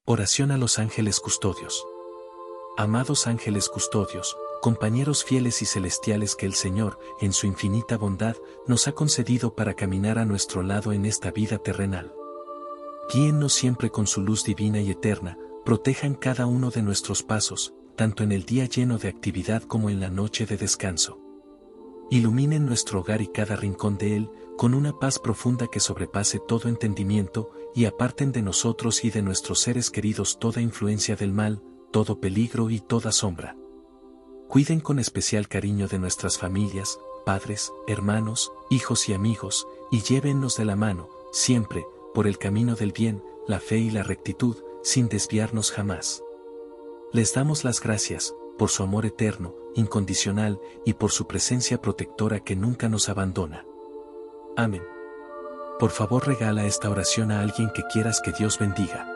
Oración a los ángeles custodios. Amados ángeles custodios, compañeros fieles y celestiales que el Señor, en su infinita bondad, nos ha concedido para caminar a nuestro lado en esta vida terrenal. Guíennos siempre con su luz divina y eterna, protejan cada uno de nuestros pasos, tanto en el día lleno de actividad como en la noche de descanso. Iluminen nuestro hogar y cada rincón de él, con una paz profunda que sobrepase todo entendimiento, y aparten de nosotros y de nuestros seres queridos toda influencia del mal, todo peligro y toda sombra. Cuiden con especial cariño de nuestras familias, padres, hermanos, hijos y amigos, y llévennos de la mano, siempre, por el camino del bien, la fe y la rectitud, sin desviarnos jamás. Les damos las gracias, por su amor eterno, incondicional, y por su presencia protectora que nunca nos abandona. Amén. Por favor, regala esta oración a alguien que quieras que Dios bendiga.